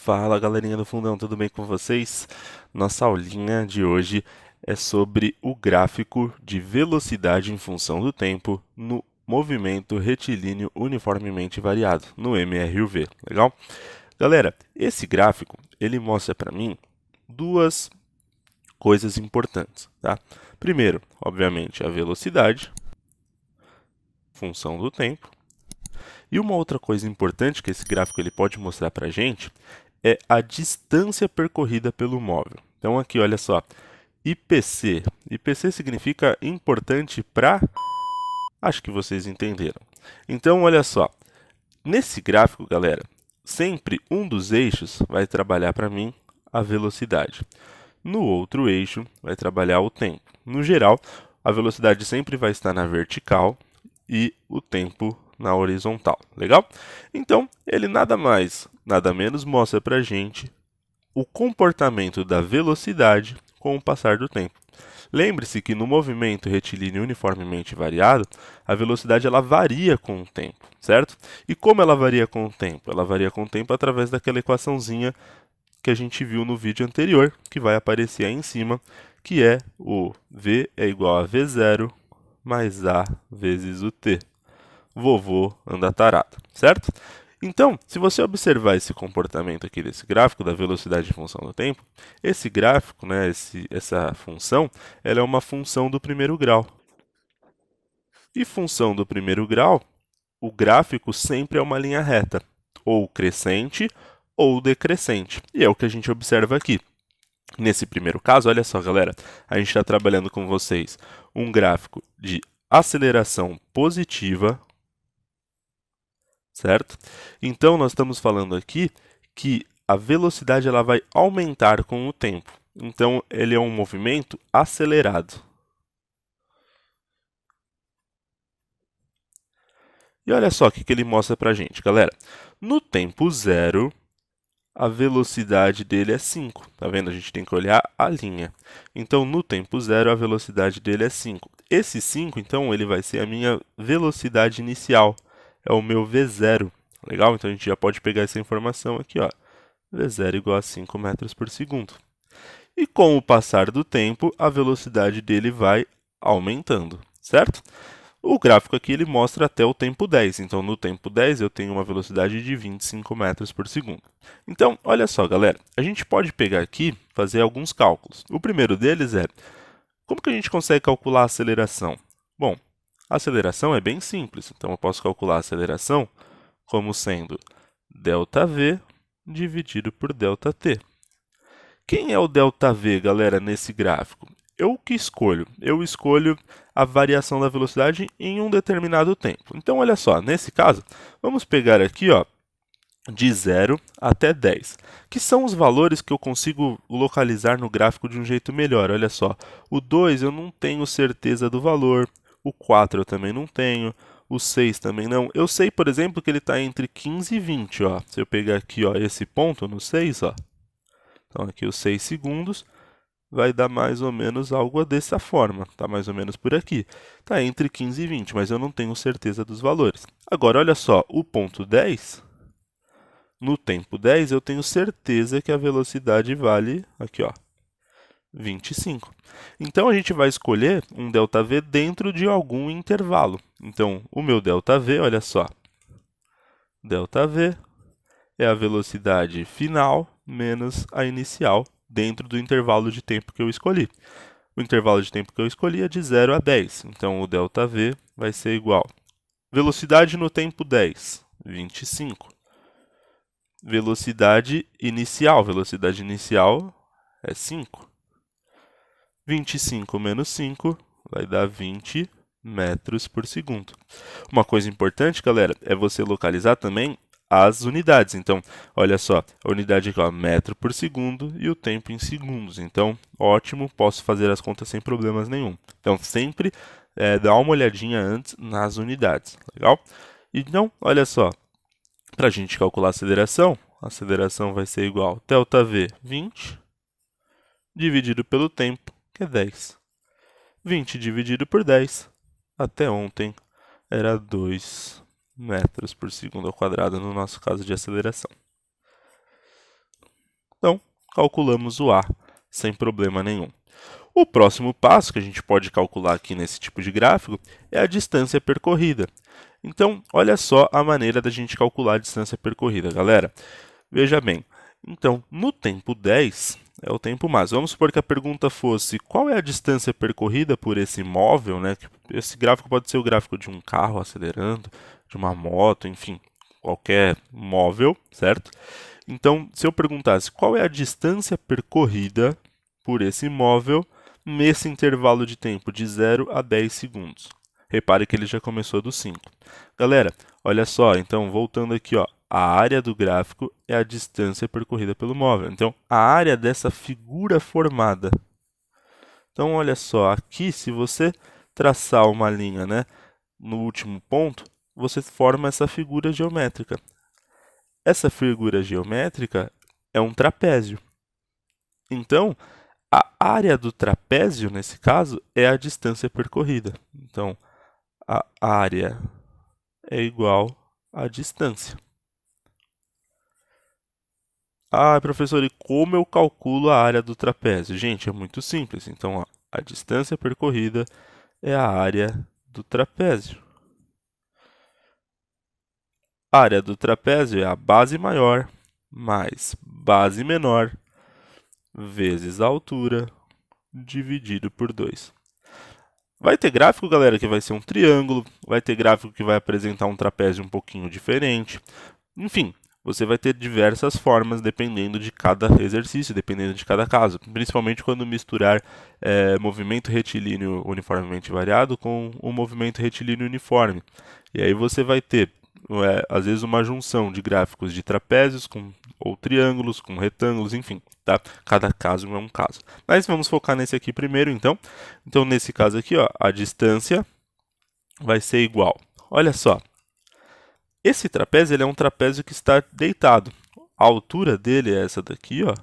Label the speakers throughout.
Speaker 1: Fala galerinha do Fundão, tudo bem com vocês? Nossa aulinha de hoje é sobre o gráfico de velocidade em função do tempo no movimento retilíneo uniformemente variado, no MRUV, legal? Galera, esse gráfico, ele mostra para mim duas coisas importantes, tá? Primeiro, obviamente, a velocidade, função do tempo. E uma outra coisa importante que esse gráfico ele pode mostrar para a gente é a distância percorrida pelo móvel. Então aqui, olha só, IPC. IPC significa importante para... Acho que vocês entenderam. Então, olha só, nesse gráfico, galera, sempre um dos eixos vai trabalhar para mim a velocidade. No outro eixo vai trabalhar o tempo. No geral, a velocidade sempre vai estar na vertical e o tempo na horizontal, legal? Então, ele nada mais, nada menos mostra para a gente o comportamento da velocidade com o passar do tempo. Lembre-se que no movimento retilíneo uniformemente variado, a velocidade ela varia com o tempo, certo? E como ela varia com o tempo? Ela varia com o tempo através daquela equaçãozinha que a gente viu no vídeo anterior, que vai aparecer aí em cima, que é o V é igual a V0 mais A vezes o T. Vovô anda tarado, certo? Então, se você observar esse comportamento aqui desse gráfico da velocidade em função do tempo, esse gráfico, né, essa função, ela é uma função do primeiro grau. E função do primeiro grau, o gráfico sempre é uma linha reta, ou crescente ou decrescente. E é o que a gente observa aqui. Nesse primeiro caso, olha só, galera, a gente está trabalhando com vocês um gráfico de aceleração positiva, certo? Então, nós estamos falando aqui que a velocidade ela vai aumentar com o tempo. Então, ele é um movimento acelerado. E olha só o que ele mostra para a gente, galera. No tempo zero, a velocidade dele é 5. Tá vendo? A gente tem que olhar a linha. Então, no tempo zero, a velocidade dele é 5. Esse 5, então, ele vai ser a minha velocidade inicial. É o meu V0. Legal? Então, a gente já pode pegar essa informação aqui, ó. V0 igual a 5 metros por segundo. E com o passar do tempo, a velocidade dele vai aumentando, certo? O gráfico aqui ele mostra até o tempo 10. Então, no tempo 10, eu tenho uma velocidade de 25 metros por segundo. Então, olha só, galera. A gente pode pegar aqui e fazer alguns cálculos. O primeiro deles é, como que a gente consegue calcular a aceleração? Bom, a aceleração é bem simples. Então, eu posso calcular a aceleração como sendo ΔV dividido por ΔT. Quem é o ΔV, galera, nesse gráfico? Eu que escolho. Eu escolho a variação da velocidade em um determinado tempo. Então, olha só, nesse caso, vamos pegar aqui, ó, de 0 até 10, que são os valores que eu consigo localizar no gráfico de um jeito melhor. Olha só, o 2 eu não tenho certeza do valor, o 4 eu também não tenho, o 6 também não. Eu sei, por exemplo, que ele está entre 15 e 20. Ó. Se eu pegar aqui ó, esse ponto no 6, ó, então aqui os 6 segundos, vai dar mais ou menos algo dessa forma, tá mais ou menos por aqui. Está entre 15 e 20, mas eu não tenho certeza dos valores. Agora, olha só, o ponto 10, no tempo 10, eu tenho certeza que a velocidade vale, aqui ó, 25. Então, a gente vai escolher um ΔV dentro de algum intervalo. Então, o meu ΔV, olha só, ΔV é a velocidade final menos a inicial dentro do intervalo de tempo que eu escolhi. O intervalo de tempo que eu escolhi é de 0 a 10, então o ΔV vai ser igual. Velocidade no tempo 10, 25. Velocidade inicial é 5. 25 menos 5 vai dar 20 metros por segundo. Uma coisa importante, galera, é você localizar também as unidades. Então, olha só, a unidade aqui, ó, metro por segundo e o tempo em segundos. Então, ótimo, posso fazer as contas sem problemas nenhum. Então, sempre dá uma olhadinha antes nas unidades, legal? Então, olha só, para a gente calcular a aceleração vai ser igual a ΔV 20 dividido pelo tempo, que é 10. 20 dividido por 10, até ontem, era 2 metros por segundo ao quadrado no nosso caso de aceleração. Então, calculamos o A sem problema nenhum. O próximo passo que a gente pode calcular aqui nesse tipo de gráfico é a distância percorrida. Então, olha só a maneira da gente calcular a distância percorrida, galera. Veja bem, então, no tempo 10 é o tempo máximo. Vamos supor que a pergunta fosse qual é a distância percorrida por esse móvel, né? Esse gráfico pode ser o gráfico de um carro acelerando, de uma moto, enfim, qualquer móvel, certo? Então, se eu perguntasse qual é a distância percorrida por esse móvel nesse intervalo de tempo de 0 a 10 segundos. Repare que ele já começou do 5. Galera, olha só, então voltando aqui, ó, a área do gráfico é a distância percorrida pelo móvel. Então, a área dessa figura formada. Então, olha só, aqui se você traçar uma linha, né, no último ponto, você forma essa figura geométrica. Essa figura geométrica é um trapézio. Então, a área do trapézio, nesse caso, é a distância percorrida. Então, a área é igual à distância. Ah, professor, e como eu calculo a área do trapézio? Gente, é muito simples. Então, ó, a distância percorrida é a área do trapézio. A área do trapézio é a base maior mais base menor vezes a altura dividido por 2. Vai ter gráfico, galera, que vai ser um triângulo, vai ter gráfico que vai apresentar um trapézio um pouquinho diferente. Enfim, você vai ter diversas formas dependendo de cada exercício, dependendo de cada caso, principalmente quando misturar movimento retilíneo uniformemente variado com o movimento retilíneo uniforme. E aí você vai ter, às vezes, uma junção de gráficos de trapézios ou triângulos com retângulos, enfim, tá? Cada caso é um caso. Mas vamos focar nesse aqui primeiro, então. Então, nesse caso aqui, ó, a distância vai ser igual. Olha só, esse trapézio ele é um trapézio que está deitado. A altura dele é essa daqui, ó,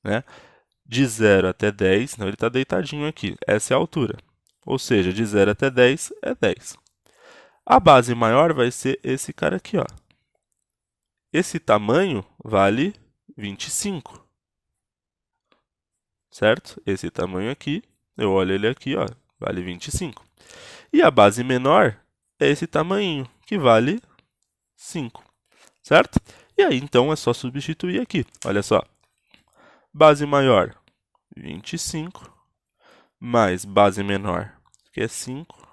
Speaker 1: né? De 0 até 10, não, ele está deitadinho aqui. Essa é a altura. Ou seja, de 0 até 10 é 10. A base maior vai ser esse cara aqui, ó. Esse tamanho vale 25. Certo? Esse tamanho aqui, eu olho ele aqui, ó, vale 25. E a base menor é esse tamanho, que vale 5. Certo? E aí, então, é só substituir aqui. Olha só. Base maior, 25, mais base menor, que é 5,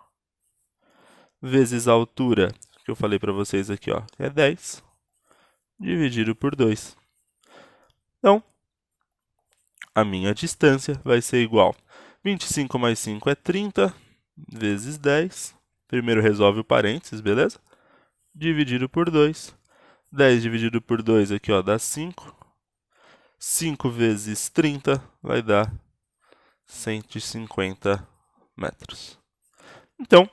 Speaker 1: vezes a altura, que eu falei para vocês aqui, ó, que é 10, dividido por 2. Então, a minha distância vai ser igual. 25 mais 5 é 30, vezes 10. Primeiro resolve o parênteses, beleza? Dividido por 2. 10 dividido por 2 aqui, ó, dá 5. 5 vezes 30 vai dar 150 metros. Então,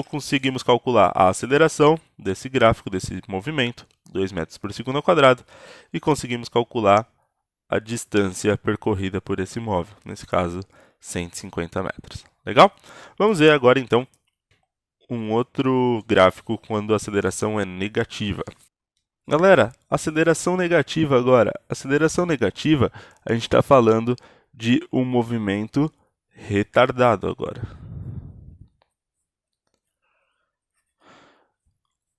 Speaker 1: conseguimos calcular a aceleração desse gráfico, desse movimento, 2 metros por segundo ao quadrado, e conseguimos calcular a distância percorrida por esse móvel, nesse caso, 150 metros. Legal? Vamos ver agora, então, um outro gráfico quando a aceleração é negativa. Galera, aceleração negativa agora. Aceleração negativa, a gente está falando de um movimento retardado agora.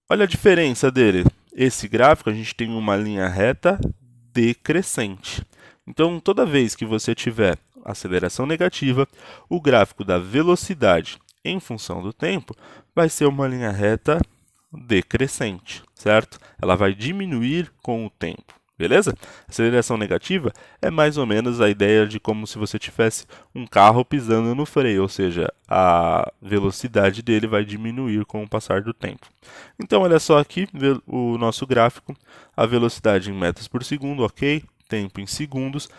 Speaker 1: Olha a diferença dele. Esse gráfico, a gente tem uma linha reta decrescente. Então, toda vez que você tiver aceleração negativa, o gráfico da velocidade em função do tempo vai ser uma linha reta decrescente, certo? Ela vai diminuir com o tempo, beleza? Aceleração negativa é mais ou menos a ideia de como se você tivesse um carro pisando no freio, ou seja, a velocidade dele vai diminuir com o passar do tempo. Então, olha só aqui o nosso gráfico, a velocidade em metros por segundo, ok? Tempo em segundos.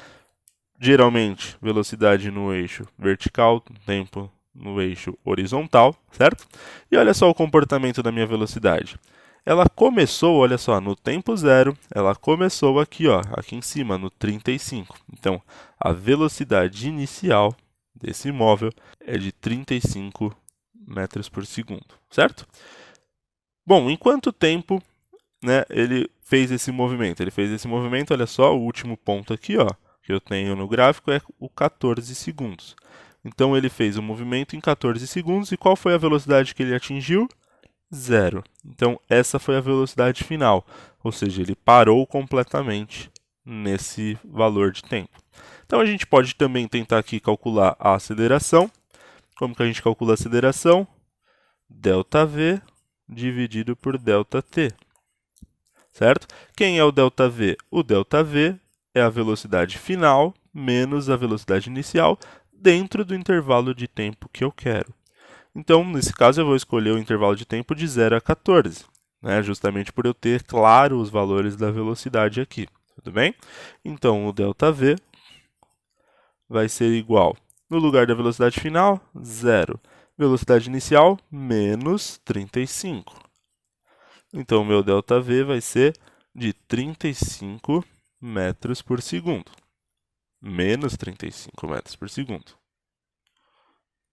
Speaker 1: Geralmente, velocidade no eixo vertical, tempo no eixo horizontal, certo? E olha só o comportamento da minha velocidade. Ela começou, olha só, no tempo zero, ela começou aqui, ó, aqui em cima, no 35. Então, a velocidade inicial desse móvel é de 35 metros por segundo, certo? Bom, em quanto tempo né, ele fez esse movimento? Ele fez esse movimento, olha só, o último ponto aqui, ó, que eu tenho no gráfico é o 14 segundos. Então, ele fez o movimento em 14 segundos, e qual foi a velocidade que ele atingiu? 0. Então, essa foi a velocidade final, ou seja, ele parou completamente nesse valor de tempo. Então, a gente pode também tentar aqui calcular a aceleração. Como que a gente calcula a aceleração? ΔV dividido por ΔT, certo? Quem é o ΔV? O ΔV é a velocidade final menos a velocidade inicial dentro do intervalo de tempo que eu quero. Então, nesse caso, eu vou escolher o intervalo de tempo de 0 a 14, né? Justamente por eu ter claro os valores da velocidade aqui, tudo bem? Então, o ΔV vai ser igual, no lugar da velocidade final, 0. Velocidade inicial, menos 35. Então, o meu ΔV vai ser de 35 metros por segundo. Menos 35 metros por segundo.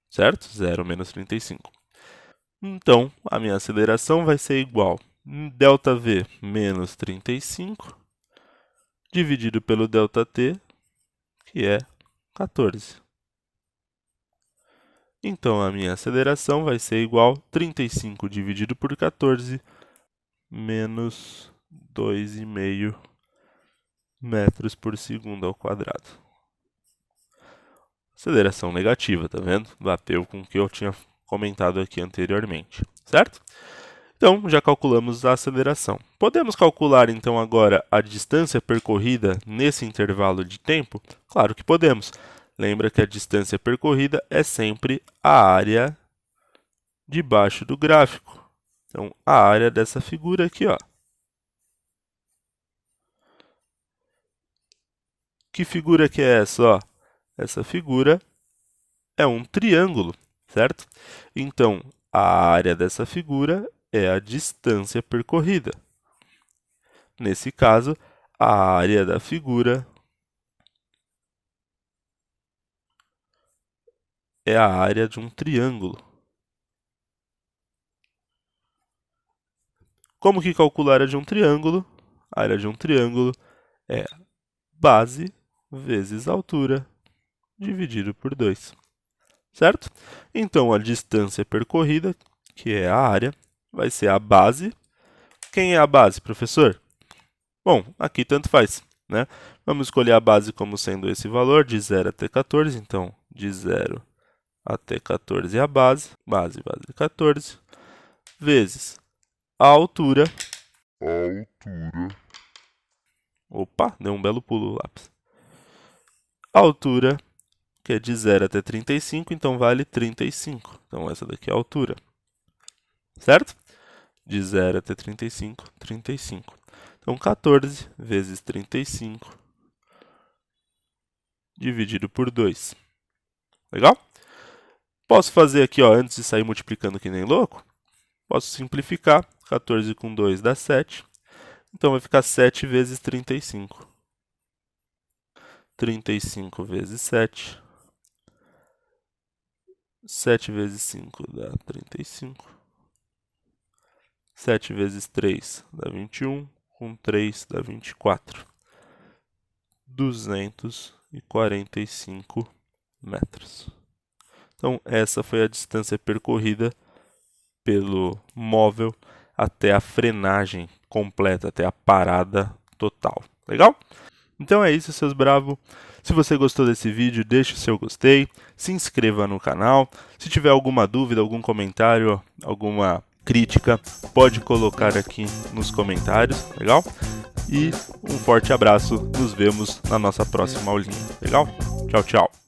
Speaker 1: Certo? 0 menos 35. Então, a minha aceleração vai ser igual a ΔV menos 35 dividido pelo ΔT, que é 14. Então, a minha aceleração vai ser igual a 35 dividido por 14 menos 2,5 metros por segundo ao quadrado. Aceleração negativa, tá vendo? Bateu com o que eu tinha comentado aqui anteriormente, certo? Então, já calculamos a aceleração. Podemos calcular, então, agora a distância percorrida nesse intervalo de tempo? Claro que podemos. Lembra que a distância percorrida é sempre a área debaixo do gráfico. Então, a área dessa figura aqui, ó. Que figura que é essa, ó? Essa figura é um triângulo, certo? Então, a área dessa figura é a distância percorrida. Nesse caso, a área da figura é a área de um triângulo. Como que calcular a área de um triângulo? A área de um triângulo é base vezes altura dividido por 2. Certo? Então, a distância percorrida, que é a área, vai ser a base. Quem é a base, professor? Bom, aqui tanto faz, né? Vamos escolher a base como sendo esse valor, de 0 até 14. Então, de 0 até 14 é a base 14, vezes a altura. Opa, deu um belo pulo o lápis. A altura, que é de 0 até 35, então vale 35. Então, essa daqui é a altura. Certo? De 0 até 35, 35. Então, 14 vezes 35 dividido por 2. Legal? Posso fazer aqui, ó, antes de sair multiplicando que nem louco, posso simplificar. 14 com 2 dá 7. Então, vai ficar 7 vezes 35. 35 vezes 7. 7 vezes 5 dá 35. 7 vezes 3 dá 21. Com 3 dá 24. 245 metros. Então, essa foi a distância percorrida pelo móvel até a frenagem completa, até a parada total. Legal? Então é isso, seus bravos. Se você gostou desse vídeo, deixe o seu gostei, se inscreva no canal. Se tiver alguma dúvida, algum comentário, alguma crítica, pode colocar aqui nos comentários, legal? E um forte abraço, nos vemos na nossa próxima aulinha, legal? Tchau, tchau!